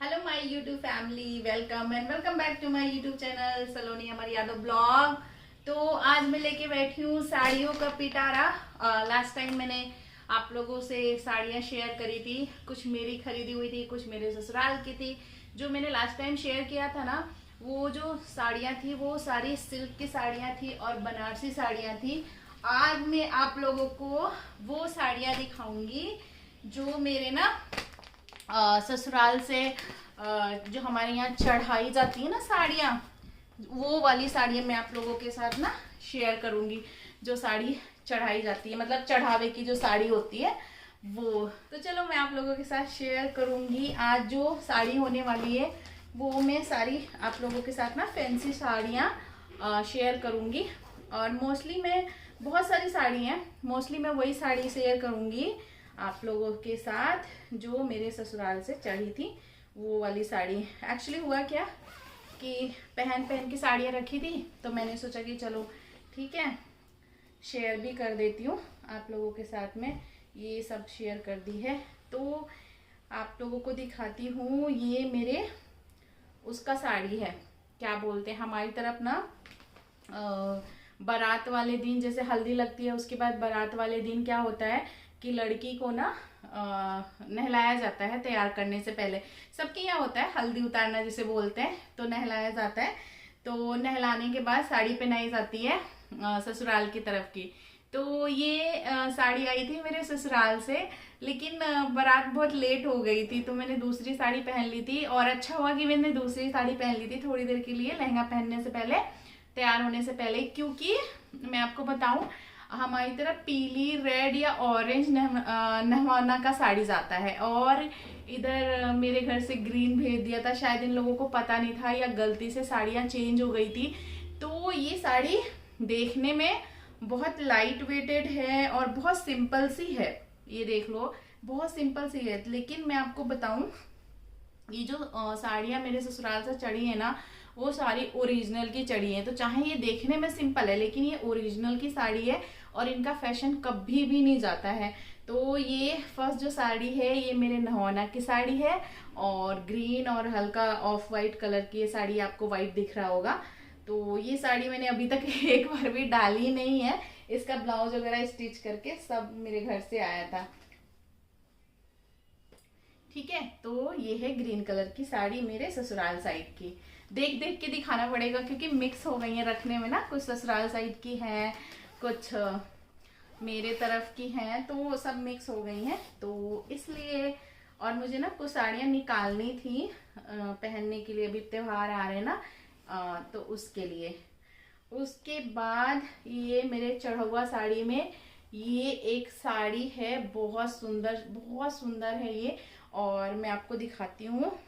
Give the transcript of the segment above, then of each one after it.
Hello my YouTube family, welcome and welcome back to my YouTube channel Saloni Amar Yadav blog. तो आज मैं लेके बैठी हूँ साड़ियों का पिटारा। लास्ट टाइम मैंने आप लोगों से साड़ियाँ शेयर करी थी, कुछ मेरी खरीदी हुई थी, कुछ मेरे ससुराल की थी। जो मैंने लास्ट टाइम शेयर किया था ना, वो जो साड़ियाँ थी वो सारी सिल्क की साड़ियाँ थी और बनारसी साड़ियाँ थी। आज मैं आप लोगों को वो साड़ियाँ दिखाऊंगी जो मेरे ना ससुराल से जो हमारे यहाँ चढ़ाई जाती है ना साड़ियाँ, वो वाली साड़ियाँ मैं आप लोगों के साथ ना शेयर करूंगी। जो साड़ी चढ़ाई जाती है, मतलब चढ़ावे की जो साड़ी होती है वो। तो चलो मैं आप लोगों के साथ शेयर करूंगी। आज जो साड़ी होने वाली है वो मैं सारी आप लोगों के साथ ना फैंसी साड़ियाँ शेयर करूंगी। और मोस्टली मैं बहुत सारी साड़ी हैं, मोस्टली मैं वही साड़ी शेयर करूंगी आप लोगों के साथ जो मेरे ससुराल से चढ़ी थी, वो वाली साड़ी। एक्चुअली हुआ क्या कि पहन पहन की साड़ियाँ रखी थी, तो मैंने सोचा कि चलो ठीक है शेयर भी कर देती हूँ आप लोगों के साथ में। ये सब शेयर कर दी है तो आप लोगों को दिखाती हूँ। ये मेरे उसका साड़ी है, क्या बोलते हैं हमारी तरफ ना, बारात वाले दिन जैसे हल्दी लगती है, उसके बाद बारात वाले दिन क्या होता है कि लड़की को ना नहलाया जाता है तैयार करने से पहले। सबके यहाँ होता है हल्दी उतारना जिसे बोलते हैं, तो नहलाया जाता है। तो नहलाने के बाद साड़ी पहनाई जाती है ससुराल की तरफ की। तो ये साड़ी आई थी मेरे ससुराल से, लेकिन बारात बहुत लेट हो गई थी तो मैंने दूसरी साड़ी पहन ली थी। और अच्छा हुआ कि मैंने दूसरी साड़ी पहन ली थी थोड़ी देर के लिए, लहंगा पहनने से पहले, तैयार होने से पहले। क्योंकि मैं आपको बताऊं, हमारी तरफ पीली, रेड या ऑरेंज नहवाना का साड़ी जाता है, और इधर मेरे घर से ग्रीन भेज दिया था। शायद इन लोगों को पता नहीं था या गलती से साड़ियाँ चेंज हो गई थी। तो ये साड़ी देखने में बहुत लाइट वेटेड है और बहुत सिंपल सी है। ये देख लो, बहुत सिंपल सी है। लेकिन मैं आपको बताऊं, ये जो साड़ियाँ मेरे ससुराल से चढ़ी है ना, वो सारी ओरिजिनल की चढ़ी है। तो चाहे ये देखने में सिंपल है, लेकिन ये ओरिजिनल की साड़ी है और इनका फैशन कभी भी नहीं जाता है। तो ये फर्स्ट जो साड़ी है ये मेरे नहाना की साड़ी है, और ग्रीन और हल्का ऑफ वाइट कलर की ये साड़ी, आपको वाइट दिख रहा होगा। तो ये साड़ी मैंने अभी तक एक बार भी डाली नहीं है। इसका ब्लाउज वगैरह स्टिच करके सब मेरे घर से आया था। ठीक है, तो ये है ग्रीन कलर की साड़ी मेरे ससुराल साइड की। देख देख के दिखाना पड़ेगा क्योंकि मिक्स हो गई है रखने में ना, कुछ ससुराल साइड की है, कुछ मेरे तरफ की हैं, तो वो सब मिक्स हो गई हैं तो इसलिए। और मुझे ना कुछ साड़ियाँ निकालनी थी पहनने के लिए, अभी त्योहार आ रहे हैं ना, तो उसके लिए। उसके बाद ये मेरे चढ़ौआ साड़ी में ये एक साड़ी है, बहुत सुंदर, बहुत सुंदर है ये। और मैं आपको दिखाती हूँ।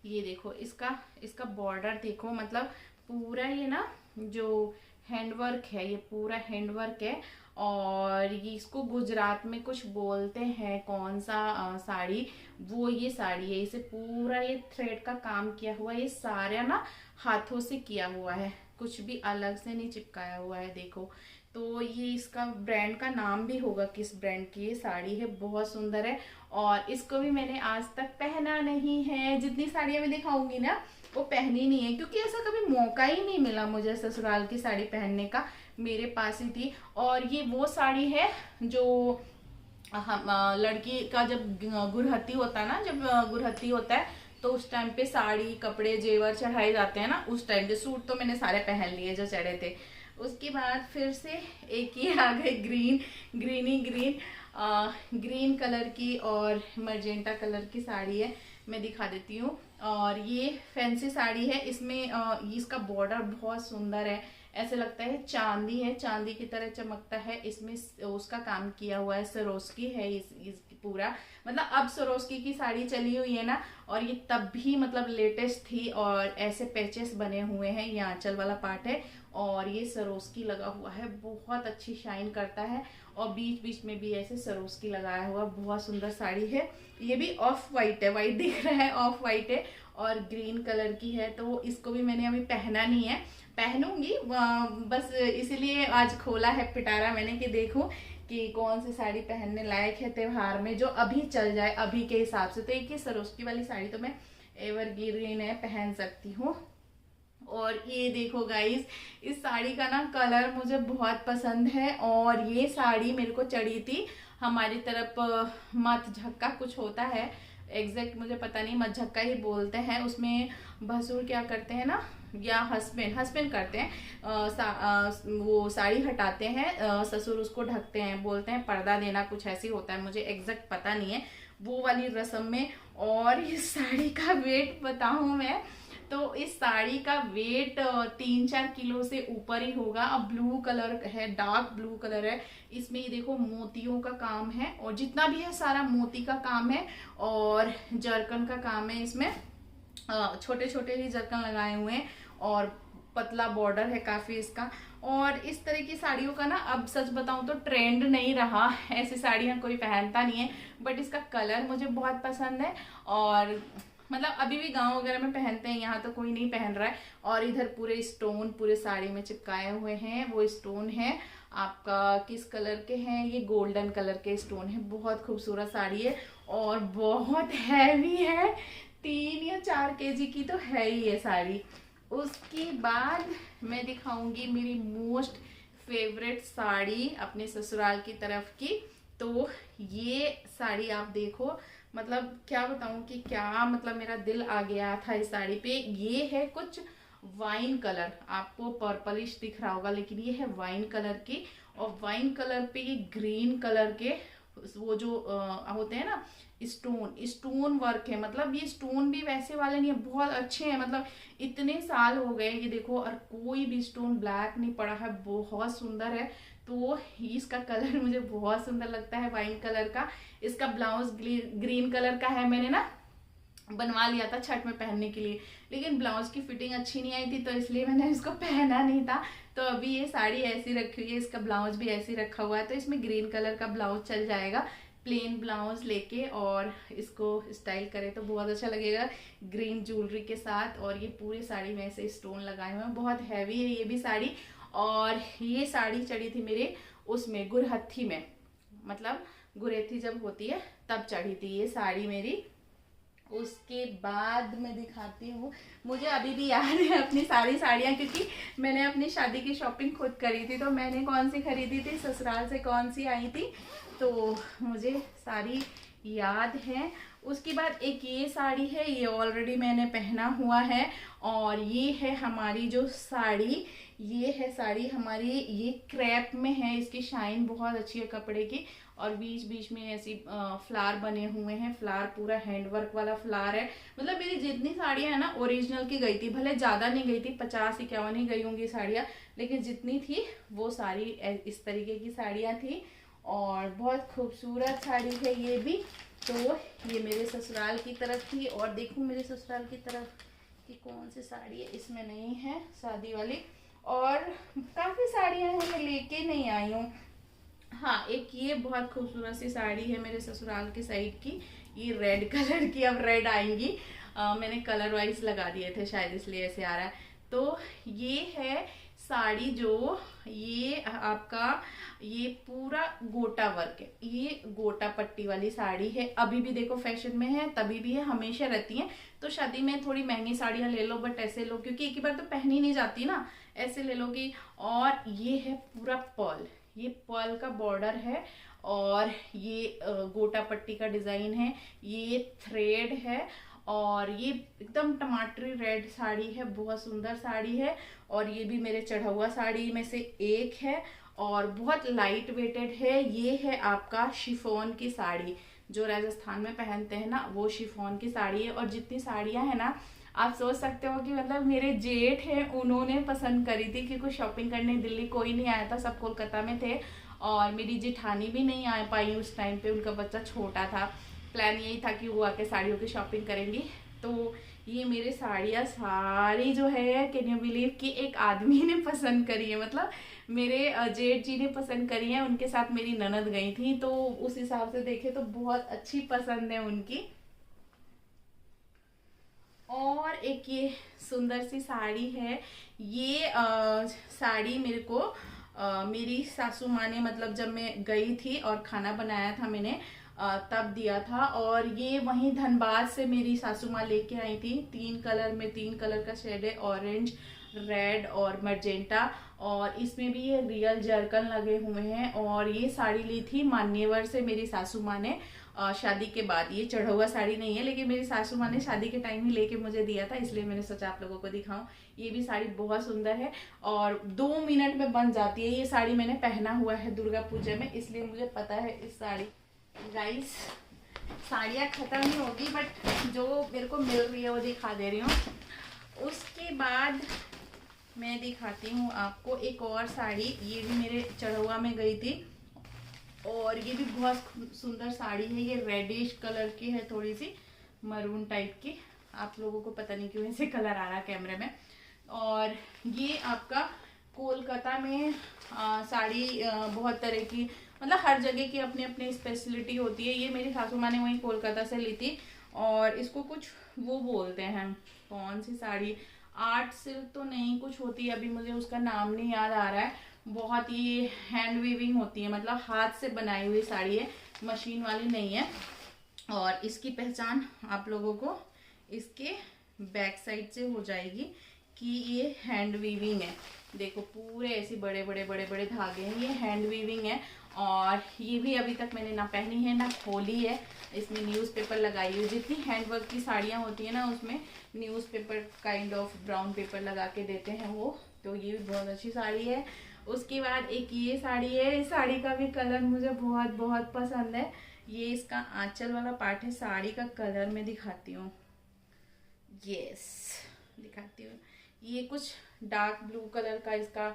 ये देखो, इसका इसका बॉर्डर देखो, मतलब पूरा ये ना जो हैंडवर्क है, ये पूरा हैंडवर्क है। और ये इसको गुजरात में कुछ बोलते हैं, कौन सा साड़ी, वो ये साड़ी है। इसे पूरा ये थ्रेड का काम किया हुआ है, ये सारा ना हाथों से किया हुआ है, कुछ भी अलग से नहीं चिपकाया हुआ है। देखो, तो ये इसका ब्रांड का नाम भी होगा, किस ब्रांड की ये साड़ी है, बहुत सुंदर है। और इसको भी मैंने आज तक पहना नहीं है। जितनी साड़ियाँ मैं दिखाऊंगी ना वो पहनी नहीं है, क्योंकि ऐसा कभी मौका ही नहीं मिला मुझे ससुराल की साड़ी पहनने का, मेरे पास ही थी। और ये वो साड़ी है जो हम लड़की का जब गुरहत्ती होता है ना, जब गुरहत्ती होता है तो उस टाइम पे साड़ी, कपड़े, जेवर चढ़ाए जाते हैं ना, उस टाइम पे। सूट तो मैंने सारे पहन लिए जो चढ़े थे। उसके बाद फिर से एक ही आ गई green, greeny green, green colour की और मर्जेंटा कलर की साड़ी है, मैं दिखा देती हूँ। और ये फैंसी साड़ी है, इसमें इसका बॉर्डर बहुत सुंदर है, ऐसे लगता है चांदी है, चांदी की तरह चमकता है। इसमें उसका काम किया हुआ है, सरोस्की है इस पूरा, मतलब अब सरोस्की की साड़ी चली हुई है ना, और ये तब भी मतलब लेटेस्ट थी। और ऐसे पैचेस बने हुए हैं, ये आंचल वाला पार्ट है और ये सरोस्की लगा हुआ है, बहुत अच्छी शाइन करता है। और बीच बीच में भी ऐसे सरोस्की लगाया हुआ, बहुत सुंदर साड़ी है। ये भी ऑफ वाइट है, वाइट दिख रहा है, ऑफ वाइट है और ग्रीन कलर की है। तो इसको भी मैंने अभी पहना नहीं है, पहनूंगी, बस इसीलिए आज खोला है पिटारा मैंने कि देखूं कि कौन सी साड़ी पहनने लायक है त्योहार में, जो अभी चल जाए अभी के हिसाब से। तो एक ये सरोस्की वाली साड़ी तो मैं एवरग्रीन है, पहन सकती हूँ। और ये देखो गाइस, इस साड़ी का ना कलर मुझे बहुत पसंद है। और ये साड़ी मेरे को चढ़ी थी हमारी तरफ मत झक्का कुछ होता है, एग्जैक्ट मुझे पता नहीं, मत झक्का ही बोलते हैं। उसमें भसुर क्या करते हैं ना, या हस्बैंड करते हैं, वो साड़ी हटाते हैं, ससुर उसको ढकते हैं, बोलते हैं पर्दा देना, कुछ ऐसी होता है, मुझे एग्जैक्ट पता नहीं है वो वाली रस्म में। और इस साड़ी का वेट बताऊं मैं तो इस साड़ी का वेट 3-4 किलो से ऊपर ही होगा। अब ब्लू कलर है, डार्क ब्लू कलर है, इसमें ये देखो मोतियों का काम है, और जितना भी है सारा मोती का काम है, और जरकन का काम है। इसमें छोटे छोटे ही जरकन लगाए हुए हैं, और पतला बॉर्डर है काफी इसका। और इस तरह की साड़ियों का ना अब सच बताऊं तो ट्रेंड नहीं रहा, ऐसी साड़ियां कोई पहनता नहीं है, बट इसका कलर मुझे बहुत पसंद है। और मतलब अभी भी गांव वगैरह में पहनते हैं, यहाँ तो कोई नहीं पहन रहा है। और इधर पूरे स्टोन पूरे साड़ी में चिपकाए हुए हैं, वो स्टोन है आपका किस कलर के हैं, ये गोल्डन कलर के स्टोन है। बहुत खूबसूरत साड़ी है और बहुत हैवी है, 3 या 4 kg की तो है ही ये साड़ी। उसके बाद मैं दिखाऊंगी मेरी मोस्ट फेवरेट साड़ी अपने ससुराल की तरफ की। तो ये साड़ी आप देखो, मतलब क्या बताऊं कि क्या मतलब मेरा दिल आ गया था इस साड़ी पे। ये है कुछ वाइन कलर, आपको पर्पलिश दिख रहा होगा, लेकिन ये है वाइन कलर की। और वाइन कलर पे ये ग्रीन कलर के वो जो होते हैं ना स्टोन वर्क है। मतलब ये स्टोन भी वैसे वाले नहीं है, बहुत अच्छे हैं, मतलब इतने साल हो गए ये देखो, और कोई भी स्टोन ब्लैक नहीं पड़ा है, बहुत सुंदर है। तो इसका कलर मुझे बहुत सुंदर लगता है वाइन कलर का। इसका ब्लाउज ग्रीन कलर का है, मैंने ना बनवा लिया था छठ में पहनने के लिए, लेकिन ब्लाउज की फिटिंग अच्छी नहीं आई थी, तो इसलिए मैंने इसको पहना नहीं था। तो अभी ये साड़ी ऐसी रखी हुई है, इसका ब्लाउज भी ऐसे रखा हुआ है, तो इसमें ग्रीन कलर का ब्लाउज चल जाएगा। प्लेन ब्लाउज लेके और इसको स्टाइल करें तो बहुत अच्छा लगेगा ग्रीन ज्वेलरी के साथ। और ये पूरी साड़ी में ऐसे स्टोन लगाए हुए हैं, बहुत हैवी है ये भी साड़ी। और ये साड़ी चढ़ी थी मेरे उसमें गुरहत्थी में, मतलब गुरेथी जब होती है तब चढ़ी थी ये साड़ी मेरी। उसके बाद मैं दिखाती हूँ, मुझे अभी भी याद है अपनी सारी साड़ियाँ, क्योंकि मैंने अपनी शादी की शॉपिंग खुद करी थी। तो मैंने कौन सी खरीदी थी, ससुराल से कौन सी आई थी, तो मुझे सारी याद है। उसके बाद एक ये साड़ी है, ये ऑलरेडी मैंने पहना हुआ है। और ये है हमारी जो साड़ी, ये है साड़ी हमारी, ये क्रैप में है, इसकी शाइन बहुत अच्छी है कपड़े की। और बीच बीच में ऐसी फ्लावर बने हुए हैं, फ्लावर पूरा हैंडवर्क वाला फ्लावर है। मतलब मेरी जितनी साड़ियां है ना ओरिजिनल की गई थी, भले ज्यादा नहीं गई थी, 50-51 ही गई होंगी साड़ियां, लेकिन जितनी थी वो सारी इस तरीके की साड़ियां थी। और बहुत खूबसूरत साड़ी है ये भी। तो ये मेरे ससुराल की तरफ थी। और देखूं मेरे ससुराल की तरफ की कौन सी साड़ी है, इसमें नहीं है शादी वाली। और काफी साड़ियां हैं, मैं लेके नहीं आई हूँ। हाँ, एक ये बहुत खूबसूरत सी साड़ी है मेरे ससुराल की साइड की, ये रेड कलर की, अब रेड आएंगी। मैंने कलर वाइज लगा दिए थे शायद, इसलिए ऐसे आ रहा है। तो ये है साड़ी, जो ये आपका ये पूरा गोटा वर्क है, ये गोटा पट्टी वाली साड़ी है। अभी भी देखो फैशन में है, तभी भी है, हमेशा रहती है। तो शादी में थोड़ी महंगी साड़ियां ले लो, बट ऐसे लो, क्योंकि एक ही बार तो पहनी नहीं जाती ना, ऐसे ले लोगी। और ये है पूरा पर्ल, ये पर्ल का बॉर्डर है, और ये गोटा पट्टी का डिजाइन है, ये थ्रेड है। और ये एकदम टमाटरी रेड साड़ी है, बहुत सुंदर साड़ी है। और ये भी मेरे चढ़ा हुआ साड़ी में से एक है, और बहुत लाइट वेटेड है। ये है आपका शिफॉन की साड़ी, जो राजस्थान में पहनते हैं ना, वो शिफॉन की साड़ी है। और जितनी साड़ियां हैं ना, आप सोच सकते हो कि मतलब मेरे जेठ हैं, उन्होंने पसंद करी थी, क्योंकि शॉपिंग करने दिल्ली कोई नहीं आया था, सब कोलकाता में थे। और मेरी जेठानी भी नहीं आ पाई उस टाइम पे, उनका बच्चा छोटा था। प्लान यही था कि वो आके साड़ियों की शॉपिंग करेंगी। तो ये मेरे साड़ियाँ सारी जो है, कैन यू बिलीव कि एक आदमी ने पसंद करी है, मतलब मेरे जेठ जी ने पसंद करी है, उनके साथ मेरी ननद गई थी, तो उस हिसाब से देखे तो बहुत अच्छी पसंद है उनकी। और एक ये सुंदर सी साड़ी है, ये साड़ी मेरे को मेरी सासू माँ ने मतलब जब मैं गई थी और खाना बनाया था मैंने तब दिया था। और ये वहीं धनबाद से मेरी सासू माँ लेके आई थी। 3 कलर में, 3 कलर का शेड है, ऑरेंज, रेड और मर्जेंटा। और इसमें भी ये रियल जरकन लगे हुए हैं। और ये साड़ी ली थी मान्यवर से मेरी सासू माँ ने शादी के बाद। ये चढ़ा हुआ साड़ी नहीं है, लेकिन मेरी सासू माँ ने शादी के टाइम ही लेके मुझे दिया था, इसलिए मैंने सोचा आप लोगों को दिखाऊं। ये भी साड़ी बहुत सुंदर है और 2 मिनट में बन जाती है। ये साड़ी मैंने पहना हुआ है दुर्गा पूजा में, इसलिए मुझे पता है इस साड़ी। गाइस, साड़ियाँ खत्म ही होगी, बट जो मेरे को मिल रही है वो दिखा दे रही हूँ। उसके बाद मैं दिखाती हूँ आपको एक और साड़ी। ये भी मेरे चढ़ौआ में गई थी और ये भी बहुत सुंदर साड़ी है। ये रेडिश कलर की है, थोड़ी सी मरून टाइप की। आप लोगों को पता नहीं क्यों ऐसे कलर आ रहा कैमरे में। और ये आपका कोलकाता में साड़ी बहुत तरह की, मतलब हर जगह की अपनी अपनी स्पेशलिटी होती है। ये मेरी सासू माँ ने वहीं कोलकाता से ली थी और इसको कुछ वो बोलते हैं, कौन सी साड़ी, आर्ट सिल्क तो नहीं कुछ होती है, अभी मुझे उसका नाम नहीं याद आ रहा है। बहुत ही हैंड वीविंग होती है, मतलब हाथ से बनाई हुई साड़ी है, मशीन वाली नहीं है। और इसकी पहचान आप लोगों को इसके बैक साइड से हो जाएगी कि ये हैंड वीविंग है। देखो पूरे ऐसे बड़े बड़े बड़े बड़े धागे हैं, ये हैंड वीविंग है। और ये भी अभी तक मैंने ना पहनी है ना खोली है। इसमें न्यूज़पेपर लगाई हुई, जितनी हैंडवर्क की साड़ियाँ होती है ना उसमें newspaper kind of brown paper लगा के देते हैं वो। तो ये भी बहुत अच्छी साड़ी है। उसके बाद एक ये साड़ी है, इस साड़ी का भी कलर मुझे बहुत बहुत पसंद है। ये इसका आंचल वाला पार्ट है, साड़ी का कलर मैं दिखाती हूँ, यस दिखाती हूँ। ये कुछ डार्क ब्लू कलर का इसका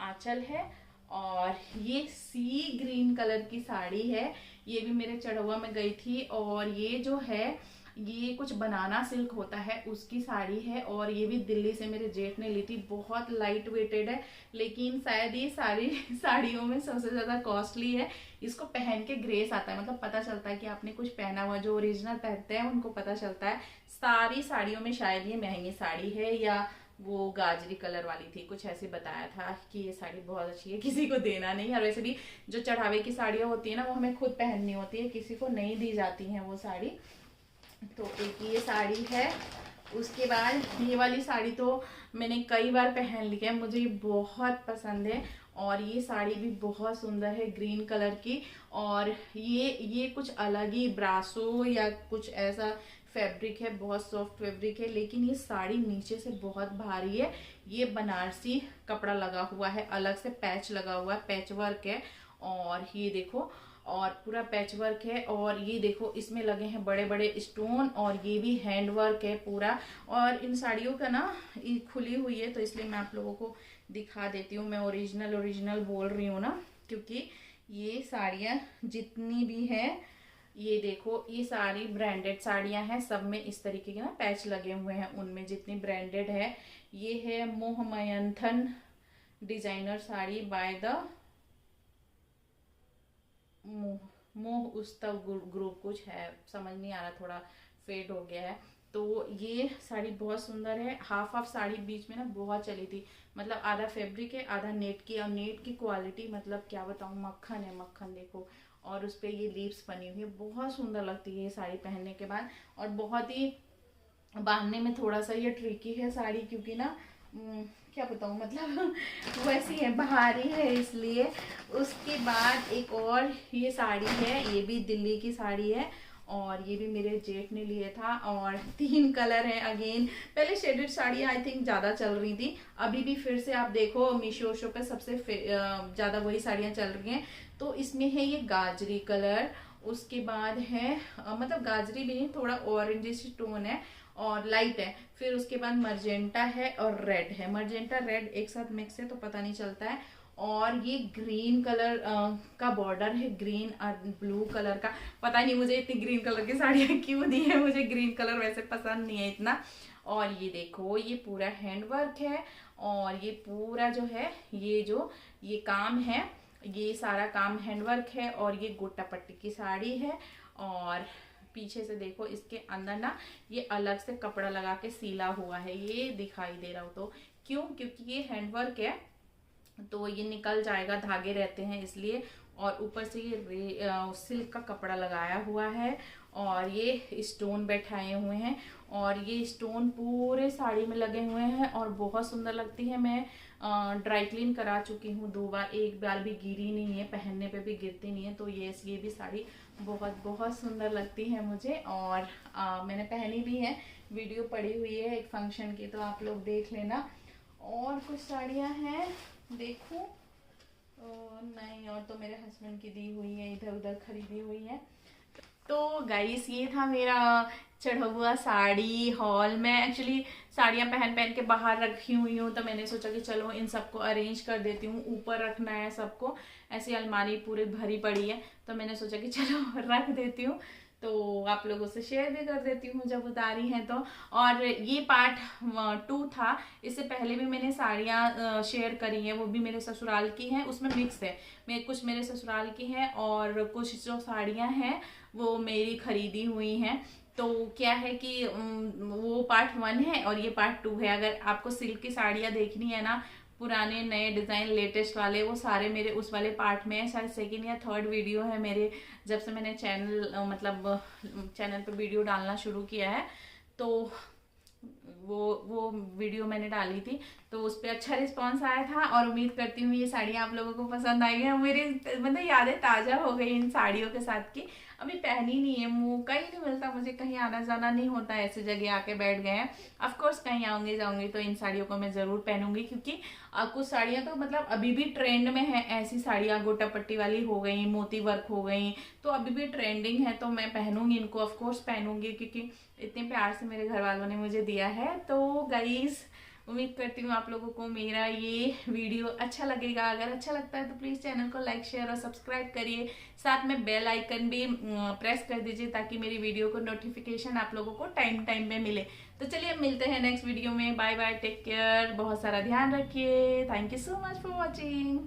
आंचल है और ये सी ग्रीन कलर की साड़ी है। ये भी मेरे चढ़ौआ में गई थी। और ये जो है ये कुछ बनाना सिल्क होता है उसकी साड़ी है। और ये भी दिल्ली से मेरे जेठ ने ली थी। बहुत लाइट वेटेड है, लेकिन शायद ये सारी साड़ियों में सबसे ज़्यादा कॉस्टली है। इसको पहन के ग्रेस आता है, मतलब पता चलता है कि आपने कुछ पहना हुआ। जो ओरिजिनल पहनते हैं उनको पता चलता है। सारी साड़ियों में शायद ये महंगी साड़ी है, या वो गाजरी कलर वाली थी, कुछ ऐसे बताया था कि ये साड़ी बहुत अच्छी है, किसी को देना नहीं। और वैसे भी जो चढ़ावे की साड़ियाँ होती है ना वो हमें खुद पहननी होती है, किसी को नहीं दी जाती हैं वो साड़ी। तो एक ये साड़ी है। उसके बाद ये वाली साड़ी तो मैंने कई बार पहन ली है, मुझे ये बहुत पसंद है। और ये साड़ी भी बहुत सुंदर है, ग्रीन कलर की। और ये कुछ अलग ही ब्रासो या कुछ ऐसा फैब्रिक है, बहुत सॉफ्ट फैब्रिक है, लेकिन ये साड़ी नीचे से बहुत भारी है। ये बनारसी कपड़ा लगा हुआ है, अलग से पैच लगा हुआ है, पैच वर्क है। और ये देखो, और पूरा पैच वर्क है। और ये देखो इसमें लगे हैं बड़े बड़े स्टोन, और ये भी हैंड वर्क है पूरा। और इन साड़ियों का ना ये खुली हुई है, तो इसलिए मैं आप लोगों को दिखा देती हूँ। मैं ओरिजिनल बोल रही हूँ ना, क्योंकि ये साड़ियाँ जितनी भी हैं, ये देखो ये सारी ब्रांडेड साड़ियाँ हैं, सब में इस तरीके के ना पैच लगे हुए हैं। उनमें जितनी ब्रांडेड है, ये है मोहमयंथन डिजाइनर साड़ी बाय द मोह उस्तव ग्रुप, कुछ है समझ नहीं आ रहा, थोड़ा फेड हो गया है। तो ये साड़ी बहुत सुंदर है। हाफ साड़ी बीच में ना बहुत चली थी, मतलब आधा फैब्रिक है आधा नेट की। और नेट की क्वालिटी मतलब क्या बताऊँ, मक्खन है मक्खन। देखो, और उस पर ये लीव्स बनी हुई है, बहुत सुंदर लगती है ये साड़ी पहनने के बाद। और बहुत ही बांधने में थोड़ा सा ये ट्रिकी है साड़ी, क्योंकि ना क्या बताऊँ, मतलब वैसी है, भारी है इसलिए। उसके बाद एक और ये साड़ी है, ये भी दिल्ली की साड़ी है। और ये भी मेरे जेठ ने लिए था। और 3 कलर है अगेन। पहले शेडेड साड़ी आई थिंक ज़्यादा चल रही थी, अभी भी फिर से आप देखो मीशो पे सबसे ज़्यादा वही साड़ियाँ चल रही हैं। तो इसमें है ये गाजरी कलर। उसके बाद है मतलब गाजरी भी नहीं, थोड़ा ऑरेंजिश टोन है और लाइट है। फिर उसके बाद मर्जेंटा है और रेड है। मर्जेंटा रेड एक साथ मिक्स है तो पता नहीं चलता है। और ये ग्रीन कलर का बॉर्डर है, ग्रीन और ब्लू कलर का। पता नहीं मुझे इतनी ग्रीन कलर की साड़ियाँ क्यों दी है, मुझे ग्रीन कलर वैसे पसंद नहीं है इतना। और ये देखो ये पूरा हैंड वर्क है। और ये पूरा जो है ये काम है, ये सारा काम हैंडवर्क है। और ये गोटा पट्टी की साड़ी है। और पीछे से देखो इसके अंदर ना ये अलग से कपड़ा लगा के सीला हुआ है, ये दिखाई दे रहा हो तो क्यों, क्योंकि ये हैंडवर्क है। तो ये निकल जाएगा, धागे रहते हैं इसलिए। और ऊपर से ये सिल्क का कपड़ा लगाया हुआ है और ये स्टोन बैठाए हुए हैं और ये स्टोन पूरे साड़ी में लगे हुए हैं और बहुत सुंदर लगती है। मैं ड्राई क्लीन करा चुकी हूँ 2 बार, एक बार भी गिरी नहीं है, पहनने पे भी गिरती नहीं है। तो ये भी साड़ी बहुत बहुत सुंदर लगती है मुझे और मैंने पहनी भी है, वीडियो पड़ी हुई है एक फंक्शन की, तो आप लोग देख लेना। और कुछ साड़ियाँ हैं, देखूं नहीं, और तो मेरे हस्बैंड की दी हुई है, इधर उधर खरीदी हुई है। तो गाइस ये था मेरा चढ़ा हुआ साड़ी हॉल। मैं एक्चुअली साड़ियाँ पहन पहन के बाहर रखी हुई हूँ, तो मैंने सोचा कि चलो इन सबको अरेंज कर देती हूँ, ऊपर रखना है सबको, ऐसी अलमारी पूरी भरी पड़ी है, तो मैंने सोचा कि चलो रख देती हूँ, तो आप लोगों से शेयर भी कर देती हूँ जब उतारी हैं तो। और ये पार्ट 2 था, इससे पहले भी मैंने साड़ियाँ शेयर करी हैं, वो भी मेरे ससुराल की हैं, उसमें मिक्स है, कुछ मेरे ससुराल की हैं और कुछ जो साड़ियाँ हैं वो मेरी खरीदी हुई हैं। तो क्या है कि वो पार्ट 1 है और ये पार्ट 2 है। अगर आपको सिल्क की साड़ियाँ देखनी है ना, पुराने नए डिजाइन लेटेस्ट वाले, वो सारे मेरे उस वाले पार्ट में है, शायद 2nd या 3rd वीडियो है मेरे, जब से मैंने चैनल पे वीडियो डालना शुरू किया है। तो वो वीडियो मैंने डाली थी, तो उस पर अच्छा रिस्पांस आया था और उम्मीद करती हूँ ये साड़ियाँ आप लोगों को पसंद आई है। मेरी मतलब यादें ताज़ा हो गई इन साड़ियों के साथ की। अभी पहनी नहीं है, मौका ही नहीं मिलता मुझे, कहीं आना जाना नहीं होता, ऐसी जगह आके बैठ गए हैं। ऑफकोर्स कहीं आऊंगी जाऊंगी तो इन साड़ियों को मैं ज़रूर पहनूंगी, क्योंकि कुछ साड़ियाँ तो मतलब अभी भी ट्रेंड में है, ऐसी साड़ियाँ गोटा पट्टी वाली हो गई, मोती वर्क हो गई, तो अभी भी ट्रेंडिंग है, तो मैं पहनूंगी इनको, ऑफकोर्स पहनूंगी, क्योंकि इतने प्यार से मेरे घर वालों ने मुझे दिया है। तो गाइस उम्मीद करती हूँ आप लोगों को मेरा ये वीडियो अच्छा लगेगा। अगर अच्छा लगता है तो प्लीज़ चैनल को लाइक शेयर और सब्सक्राइब करिए, साथ में बेल आइकन भी प्रेस कर दीजिए ताकि मेरी वीडियो को नोटिफिकेशन आप लोगों को टाइम टाइम पे मिले। तो चलिए मिलते हैं नेक्स्ट वीडियो में, बाय बाय, टेक केयर, बहुत सारा ध्यान रखिए, thank you so much for watching.